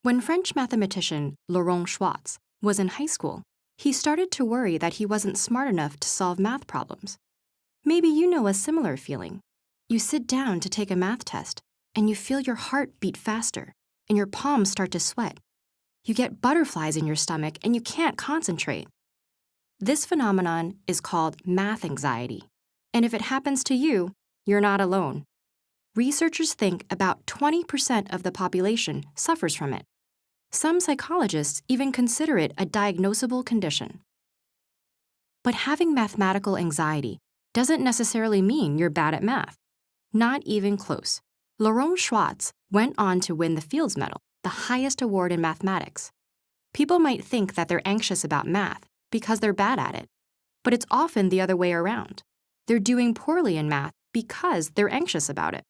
When French mathematician Laurent Schwartz was in high school, he started to worry that he wasn't smart enough to solve math problems. Maybe you know a similar feeling. You sit down to take a math test, and you feel your heart beat faster, and your palms start to sweat. You get butterflies in your stomach, and you can't concentrate. This phenomenon is called math anxiety, and if it happens to you, you're not alone. Researchers think about 20% of the population suffers from it. Some psychologists even consider it a diagnosable condition. But having mathematical anxiety doesn't necessarily mean you're bad at math. Not even close. Laurent Schwartz went on to win the Fields Medal, the highest award in mathematics. People might think that they're anxious about math because they're bad at it, but it's often the other way around. They're doing poorly in math because they're anxious about it.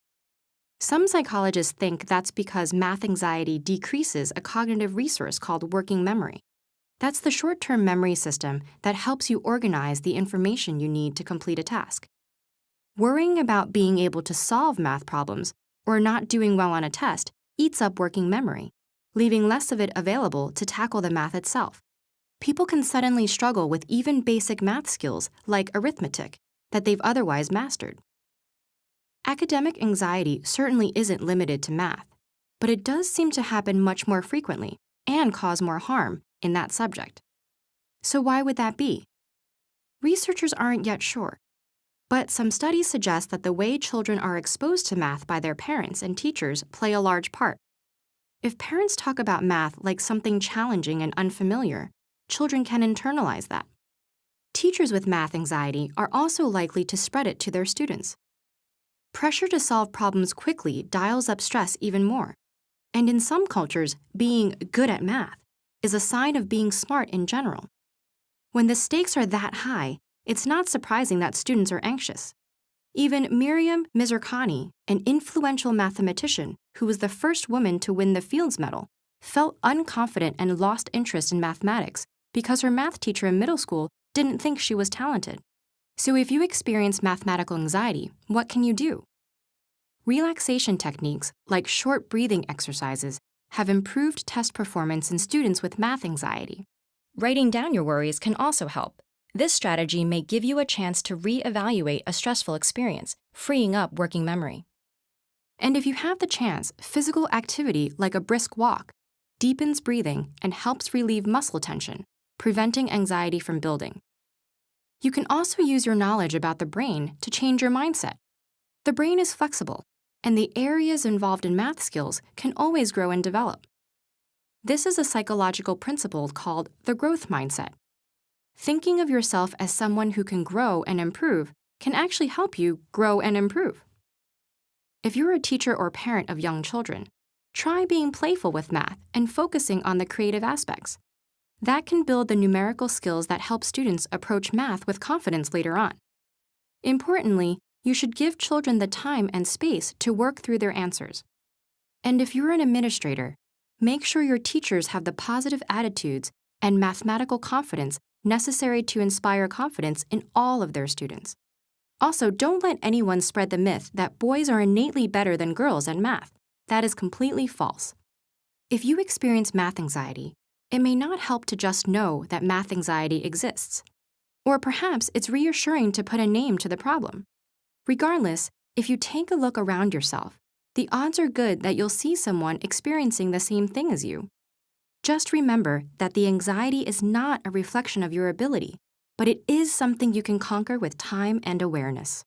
Some psychologists think that's because math anxiety decreases a cognitive resource called working memory. That's the short-term memory system that helps you organize the information you need to complete a task. Worrying about being able to solve math problems or not doing well on a test eats up working memory, leaving less of it available to tackle the math itself. People can suddenly struggle with even basic math skills like arithmetic that they've otherwise mastered. Academic anxiety certainly isn't limited to math, but it does seem to happen much more frequently and cause more harm in that subject. So why would that be? Researchers aren't yet sure, but some studies suggest that the way children are exposed to math by their parents and teachers play a large part. If parents talk about math like something challenging and unfamiliar, children can internalize that. Teachers with math anxiety are also likely to spread it to their students. Pressure to solve problems quickly dials up stress even more. And in some cultures, being good at math is a sign of being smart in general. When the stakes are that high, it's not surprising that students are anxious. Even Miriam Mizrakhani, an influential mathematician who was the first woman to win the Fields Medal, felt unconfident and lost interest in mathematics because her math teacher in middle school didn't think she was talented. So if you experience mathematical anxiety, what can you do? Relaxation techniques like short breathing exercises have improved test performance in students with math anxiety. Writing down your worries can also help. This strategy may give you a chance to re-evaluate a stressful experience, freeing up working memory. And if you have the chance, physical activity like a brisk walk deepens breathing and helps relieve muscle tension, preventing anxiety from building. You can also use your knowledge about the brain to change your mindset. The brain is flexible, and the areas involved in math skills can always grow and develop. This is a psychological principle called the growth mindset. Thinking of yourself as someone who can grow and improve can actually help you grow and improve. If you're a teacher or parent of young children, try being playful with math and focusing on the creative aspects. That can build the numerical skills that help students approach math with confidence later on. Importantly, you should give children the time and space to work through their answers. And if you're an administrator, make sure your teachers have the positive attitudes and mathematical confidence necessary to inspire confidence in all of their students. Also, don't let anyone spread the myth that boys are innately better than girls at math. That is completely false. If you experience math anxiety, it may not help to just know that math anxiety exists. Or perhaps it's reassuring to put a name to the problem. Regardless, if you take a look around yourself, the odds are good that you'll see someone experiencing the same thing as you. Just remember that the anxiety is not a reflection of your ability, but it is something you can conquer with time and awareness.